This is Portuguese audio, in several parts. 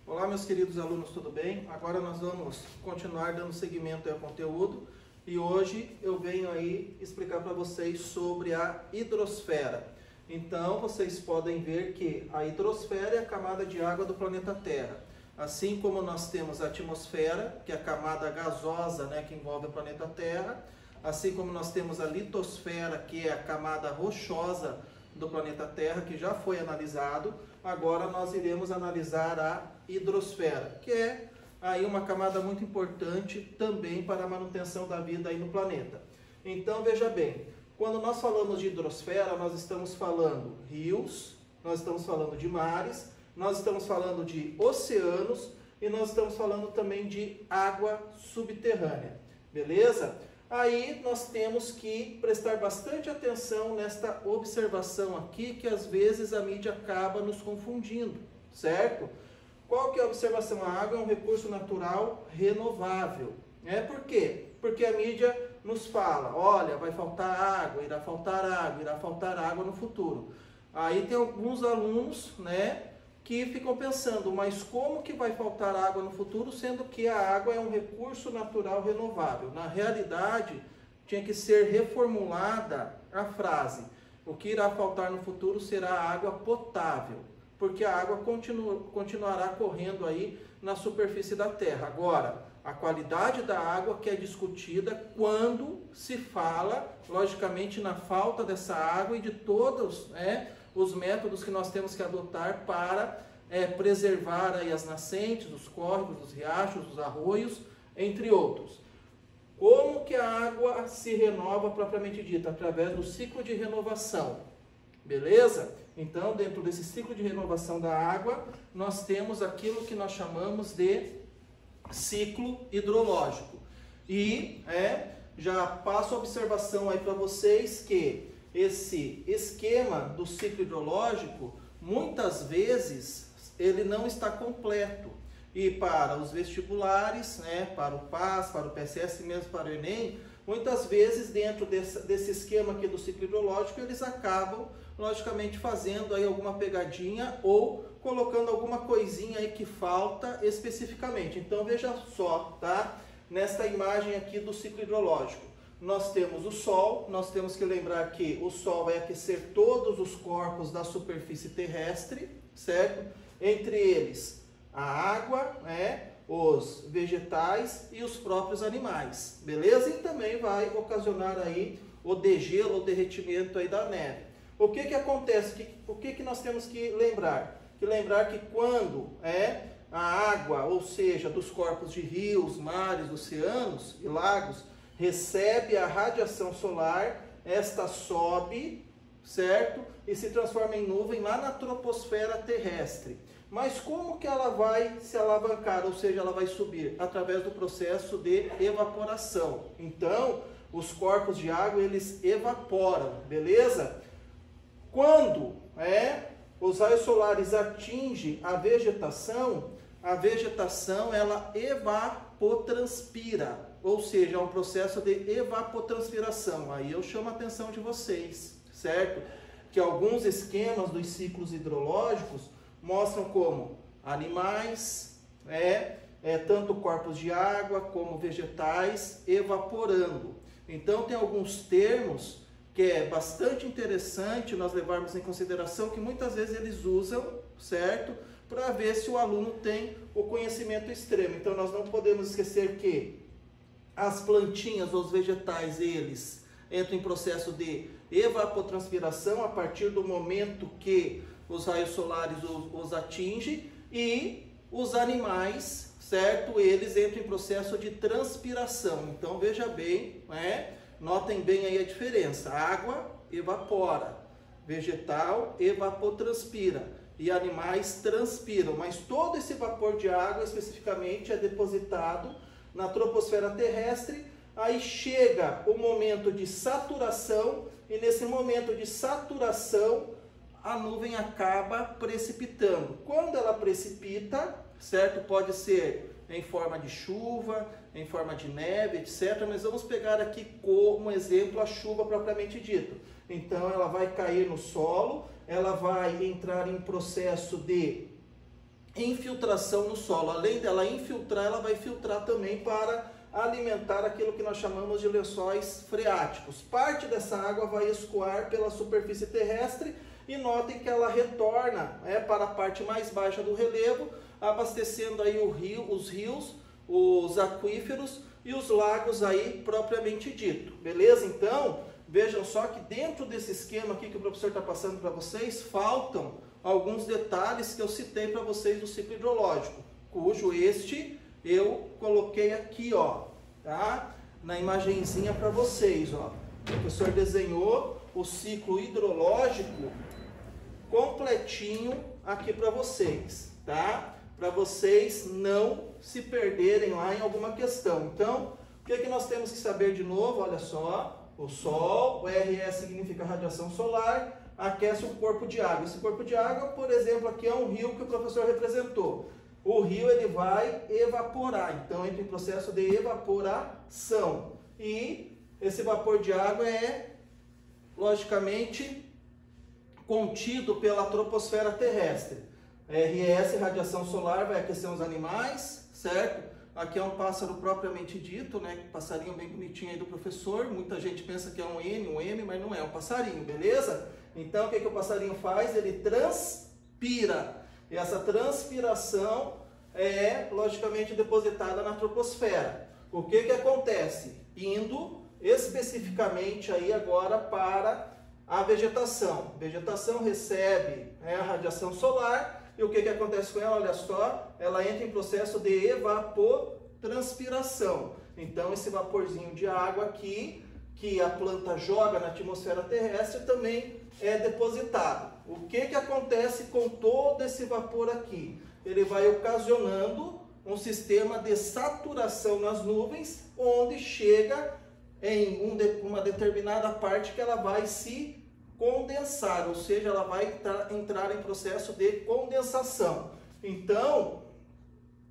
Olá, meus queridos alunos, tudo bem? Agora nós vamos continuar dando seguimento ao conteúdo e hoje eu venho aí explicar para vocês sobre a hidrosfera. Então, vocês podem ver que a hidrosfera é a camada de água do planeta Terra. Assim como nós temos a atmosfera, que é a camada gasosa, que envolve o planeta Terra, assim como nós temos a litosfera, que é a camada rochosa do planeta Terra, que já foi analisado. Agora nós iremos analisar a hidrosfera, que é aí uma camada muito importante também para a manutenção da vida aí no planeta. Então veja bem, quando nós falamos de hidrosfera, nós estamos falando rios, nós estamos falando de mares, nós estamos falando de oceanos e nós estamos falando também de água subterrânea, beleza? Aí nós temos que prestar bastante atenção nesta observação aqui, que às vezes a mídia acaba nos confundindo, certo? Qual que é a observação? A água é um recurso natural renovável. Por quê? Porque a mídia nos fala, olha, vai faltar água, irá faltar água no futuro. Aí tem alguns alunos, que ficam pensando, mas como que vai faltar água no futuro, sendo que a água é um recurso natural renovável? Na realidade, tinha que ser reformulada a frase, o que irá faltar no futuro será água potável, porque a água continuará correndo aí na superfície da Terra. Agora, a qualidade da água que é discutida quando se fala, logicamente, na falta dessa água e de todos, os métodos que nós temos que adotar para preservar aí as nascentes, os córregos, os riachos, os arroios, entre outros. Como que a água se renova propriamente dita? Através do ciclo de renovação, beleza? Então, dentro desse ciclo de renovação da água, nós temos aquilo que nós chamamos de ciclo hidrológico. E já passo a observação aí para vocês que esse esquema do ciclo hidrológico, muitas vezes, ele não está completo. E para os vestibulares, para o PAS, para o PSS, mesmo para o Enem, muitas vezes, dentro desse esquema aqui do ciclo hidrológico, eles acabam, logicamente, fazendo aí alguma pegadinha ou colocando alguma coisinha aí que falta especificamente. Então, veja só, tá? Nesta imagem aqui do ciclo hidrológico. Nós temos o Sol, nós temos que lembrar que o Sol vai aquecer todos os corpos da superfície terrestre, certo? Entre eles, a água, os vegetais e os próprios animais, beleza? E também vai ocasionar aí o degelo, o derretimento aí da neve. O que que acontece? O que que nós temos que lembrar? Lembrar que quando a água, ou seja, dos corpos de rios, mares, oceanos e lagos, recebe a radiação solar, esta sobe, certo? E se transforma em nuvem lá na troposfera terrestre. Mas como que ela vai se alavancar, ou seja, ela vai subir? Através do processo de evaporação. Então, os corpos de água, eles evaporam, beleza? Quando os raios solares atingem a vegetação ela evapotranspira, ou seja, é um processo de evapotranspiração. Aí eu chamo a atenção de vocês, certo? Que alguns esquemas dos ciclos hidrológicos mostram como animais, tanto corpos de água como vegetais evaporando. Então tem alguns termos que é bastante interessante nós levarmos em consideração, que muitas vezes eles usam, certo? Para ver se o aluno tem o conhecimento extremo. Então nós não podemos esquecer que as plantinhas, os vegetais, eles entram em processo de evapotranspiração a partir do momento que os raios solares os atingem, e os animais, certo? Eles entram em processo de transpiração. Então veja bem, notem bem aí a diferença. Água evapora, vegetal evapotranspira e animais transpiram. Mas todo esse vapor de água especificamente é depositado na troposfera terrestre. Aí chega o momento de saturação e nesse momento de saturação a nuvem acaba precipitando. Quando ela precipita, certo? Pode ser em forma de chuva, em forma de neve, etc. Mas vamos pegar aqui como exemplo a chuva propriamente dito. Então ela vai cair no solo, ela vai entrar em processo de infiltração no solo. Além dela infiltrar, ela vai filtrar também para alimentar aquilo que nós chamamos de lençóis freáticos. Parte dessa água vai escoar pela superfície terrestre e notem que ela retorna para a parte mais baixa do relevo, abastecendo aí os rios, os aquíferos e os lagos aí propriamente dito, beleza? Então, vejam só que dentro desse esquema aqui que o professor está passando para vocês, faltam alguns detalhes que eu citei para vocês do ciclo hidrológico, cujo eu coloquei aqui, ó, tá? Na imagenzinha para vocês, ó. O professor desenhou o ciclo hidrológico completinho aqui para vocês, tá? Para vocês não se perderem lá em alguma questão. Então, o que nós temos que saber de novo? Olha só, o Sol, o RS significa radiação solar, aquece um corpo de água. Esse corpo de água, por exemplo, aqui é um rio que o professor representou. O rio ele vai evaporar, então entra em processo de evaporação. E esse vapor de água é, logicamente, contido pela troposfera terrestre. RS, radiação solar, vai aquecer os animais, certo? Aqui é um pássaro propriamente dito, né? Passarinho bem bonitinho aí do professor. Muita gente pensa que é um N, um M, mas não é, um passarinho, beleza? Então, o que o passarinho faz? Ele transpira. E essa transpiração é, logicamente, depositada na troposfera. O que acontece? Indo especificamente aí agora para a vegetação. A vegetação recebe a radiação solar e o que acontece com ela? Olha só, ela entra em processo de evapotranspiração. Então, esse vaporzinho de água aqui, que a planta joga na atmosfera terrestre, também é depositado. O que acontece com todo esse vapor aqui? Ele vai ocasionando um sistema de saturação nas nuvens, onde chega em uma determinada parte que ela vai se condensar, ou seja, ela vai entrar em processo de condensação. Então,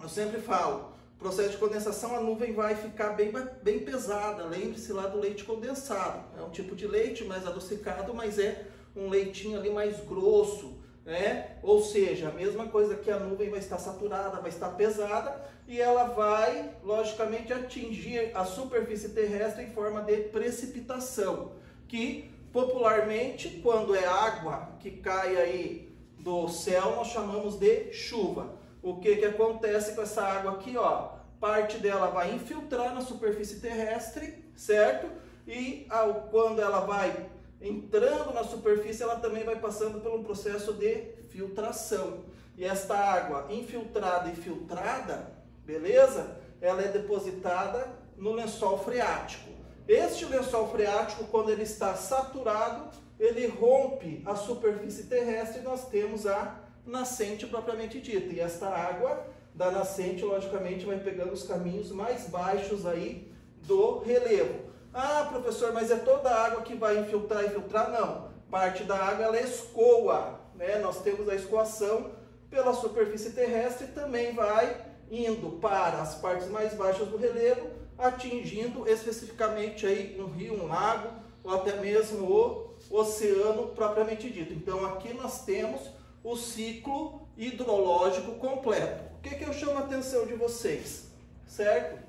eu sempre falo, processo de condensação, a nuvem vai ficar bem pesada. Lembre-se lá do leite condensado. É um tipo de leite mais adocicado, mas é um leitinho ali mais grosso, né? Ou seja, a mesma coisa que a nuvem vai estar saturada, vai estar pesada, e ela vai, logicamente, atingir a superfície terrestre em forma de precipitação, que popularmente, quando é água que cai aí do céu, nós chamamos de chuva. O que acontece com essa água aqui, ó? Parte dela vai infiltrar na superfície terrestre, certo? E quando ela vai entrando na superfície, ela também vai passando por um processo de filtração. E esta água infiltrada e filtrada, beleza? Ela é depositada no lençol freático. Este lençol freático, quando ele está saturado, ele rompe a superfície terrestre e nós temos a nascente propriamente dita. E esta água da nascente, logicamente, vai pegando os caminhos mais baixos aí do relevo. Ah, professor, mas é toda a água que vai infiltrar e filtrar? Não. Parte da água ela escoa, né? Nós temos a escoação pela superfície terrestre e também vai indo para as partes mais baixas do relevo, atingindo especificamente aí um rio, um lago ou até mesmo o oceano propriamente dito. Então aqui nós temos o ciclo hidrológico completo. O que eu chamo a atenção de vocês, certo?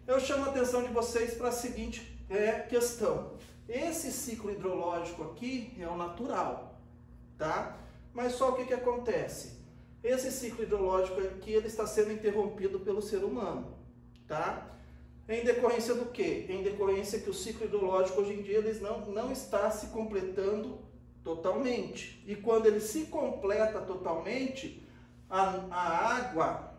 Eu chamo a atenção de vocês para a seguinte questão. Esse ciclo hidrológico aqui é o natural, tá? Mas só o que acontece? Esse ciclo hidrológico aqui ele está sendo interrompido pelo ser humano, tá? Em decorrência do quê? Em decorrência que o ciclo hidrológico hoje em dia ele não está se completando totalmente. E quando ele se completa totalmente, a água,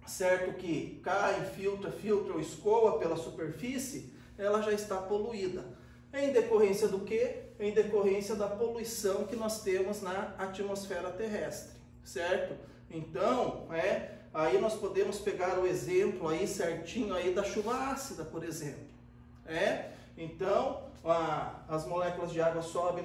certo, que cai, filtra ou escoa pela superfície, ela já está poluída. Em decorrência do quê? Em decorrência da poluição que nós temos na atmosfera terrestre, certo? Então, aí nós podemos pegar o exemplo aí certinho aí da chuva ácida, por exemplo. Então, as moléculas de água sobem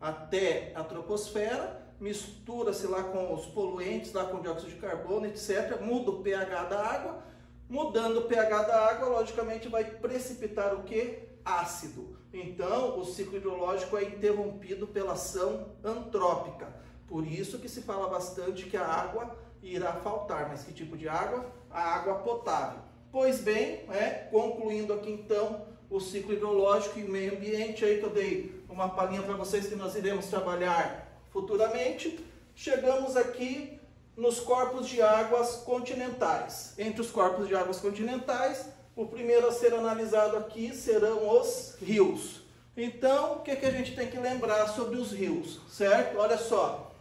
até a troposfera, mistura-se lá com os poluentes, lá com dióxido de carbono, etc. Muda o pH da água. Mudando o pH da água, logicamente vai precipitar o quê? Ácido. Então, o ciclo hidrológico é interrompido pela ação antrópica. Por isso que se fala bastante que a água irá faltar. Mas que tipo de água? A água potável. Pois bem, concluindo aqui então o ciclo hidrológico e o meio ambiente, aí que eu dei uma palhinha para vocês que nós iremos trabalhar futuramente, chegamos aqui nos corpos de águas continentais. Entre os corpos de águas continentais, o primeiro a ser analisado aqui serão os rios. Então, o que a gente tem que lembrar sobre os rios, certo? Olha só,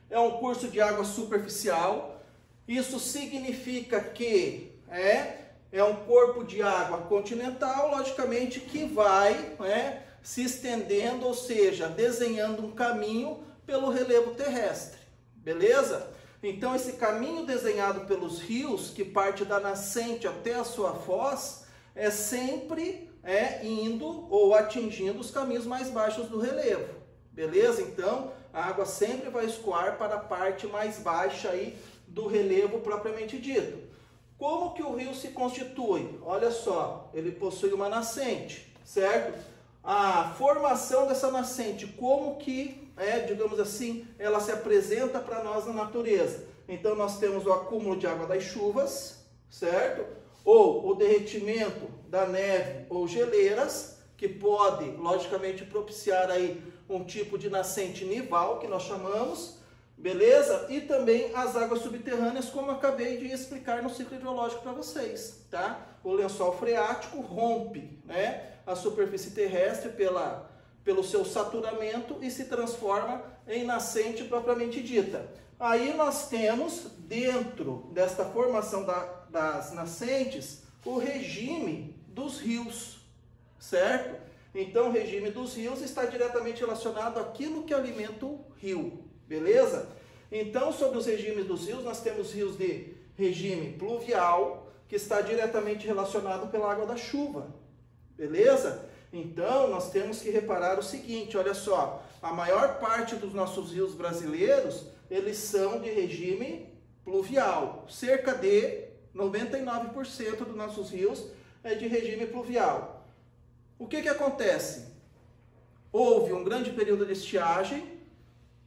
é um curso de água superficial, isso significa que é um corpo de água continental, logicamente, que vai se estendendo, ou seja, desenhando um caminho pelo relevo terrestre. Beleza? Então, esse caminho desenhado pelos rios, que parte da nascente até a sua foz, é sempre indo ou atingindo os caminhos mais baixos do relevo. Beleza? Então, a água sempre vai escoar para a parte mais baixa aí do relevo propriamente dito. Como que o rio se constitui? Olha só, ele possui uma nascente, certo? A formação dessa nascente, como que digamos assim, ela se apresenta para nós na natureza. Então, nós temos o acúmulo de água das chuvas, certo? Ou o derretimento da neve ou geleiras, que pode, logicamente, propiciar aí um tipo de nascente nival, que nós chamamos, beleza? E também as águas subterrâneas, como eu acabei de explicar no ciclo hidrológico para vocês, tá? O lençol freático rompe, a superfície terrestre pelo seu saturamento e se transforma em nascente propriamente dita. Aí nós temos, dentro desta formação das nascentes, o regime dos rios, certo? Então, o regime dos rios está diretamente relacionado àquilo que alimenta o rio, beleza? Então, sobre os regimes dos rios, nós temos rios de regime pluvial, que está diretamente relacionado pela água da chuva, beleza? Então, nós temos que reparar o seguinte, olha só, a maior parte dos nossos rios brasileiros, eles são de regime pluvial. Cerca de 99% dos nossos rios é de regime pluvial. O que acontece? Houve um grande período de estiagem,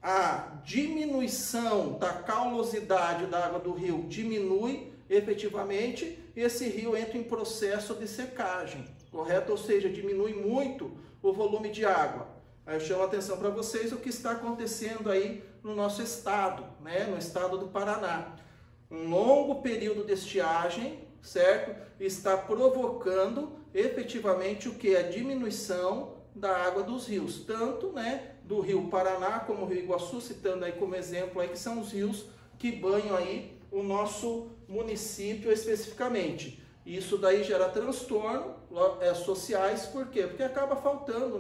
a diminuição da caulosidade da água do rio diminui efetivamente, e esse rio entra em processo de secagem. Correto? Ou seja, diminui muito o volume de água. Aí eu chamo a atenção para vocês o que está acontecendo aí no nosso estado, no estado do Paraná. Um longo período de estiagem, certo? Está provocando efetivamente o que? A diminuição da água dos rios, tanto do rio Paraná como o rio Iguaçu, citando aí como exemplo aí, que são os rios que banham aí o nosso município especificamente. Isso daí gera transtorno sociais, por quê? Porque acaba faltando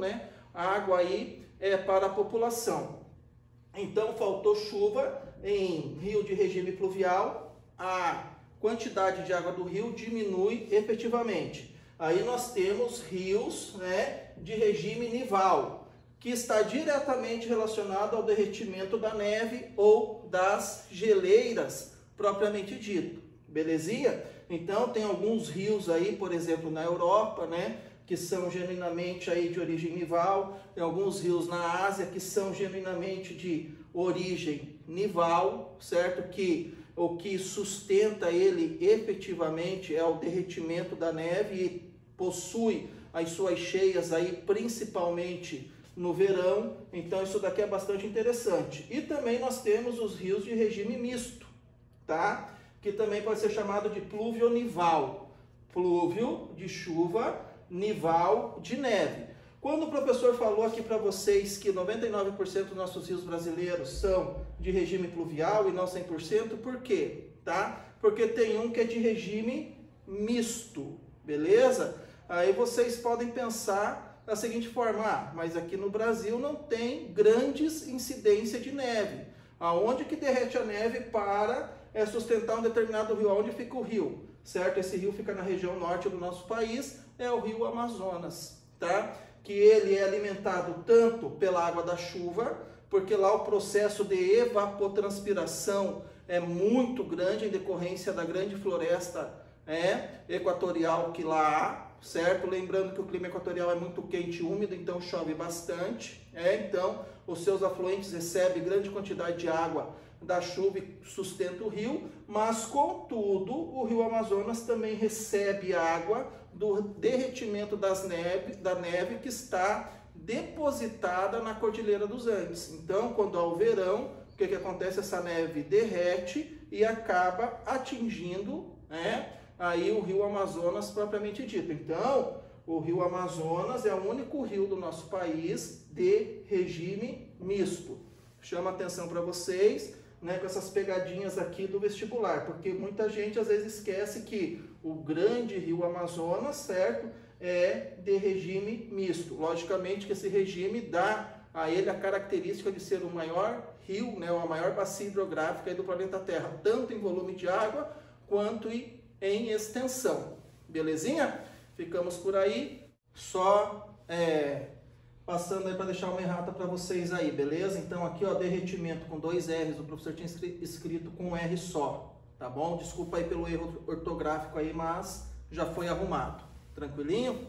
água aí para a população. Então, faltou chuva em rio de regime pluvial, a quantidade de água do rio diminui efetivamente. Aí nós temos rios de regime nival, que está diretamente relacionado ao derretimento da neve ou das geleiras, propriamente dito. Belezinha? Então, tem alguns rios aí, por exemplo, na Europa, que são genuinamente aí de origem nival, tem alguns rios na Ásia que são genuinamente de origem nival, certo? Que o que sustenta ele efetivamente é o derretimento da neve e possui as suas cheias aí principalmente no verão. Então, isso daqui é bastante interessante. E também nós temos os rios de regime misto, tá? Que também pode ser chamado de pluvio-nival. Plúvio de chuva, nival de neve. Quando o professor falou aqui para vocês que 99% dos nossos rios brasileiros são de regime pluvial e não 100%, por quê? Tá? Porque tem um que é de regime misto, beleza? Aí vocês podem pensar da seguinte forma, mas aqui no Brasil não tem grandes incidência de neve. Aonde que derrete a neve para sustentar um determinado rio? Onde fica o rio? Certo? Esse rio fica na região norte do nosso país, é o rio Amazonas, tá? Que ele é alimentado tanto pela água da chuva, porque lá o processo de evapotranspiração é muito grande em decorrência da grande floresta equatorial que lá há, certo? Lembrando que o clima equatorial é muito quente e úmido, então chove bastante, então os seus afluentes recebem grande quantidade de água da chuva e sustenta o rio, mas contudo o rio Amazonas também recebe água do derretimento da neve que está depositada na Cordilheira dos Andes. Então, quando há o verão, o que acontece? Essa neve derrete e acaba atingindo, né, aí o rio Amazonas propriamente dito. Então, o rio Amazonas é o único rio do nosso país de regime misto. Chama atenção para vocês, né, com essas pegadinhas aqui do vestibular, porque muita gente às vezes esquece que o grande rio Amazonas, certo, é de regime misto. Logicamente que esse regime dá a ele a característica de ser o maior rio, né, a maior bacia hidrográfica aí do planeta Terra, tanto em volume de água quanto em extensão. Belezinha? Ficamos por aí, só passando aí para deixar uma errata para vocês aí, beleza? Então aqui, ó, derretimento com 2 R's, o professor tinha escrito com um R só, tá bom? Desculpa aí pelo erro ortográfico aí, mas já foi arrumado. Tranquilinho?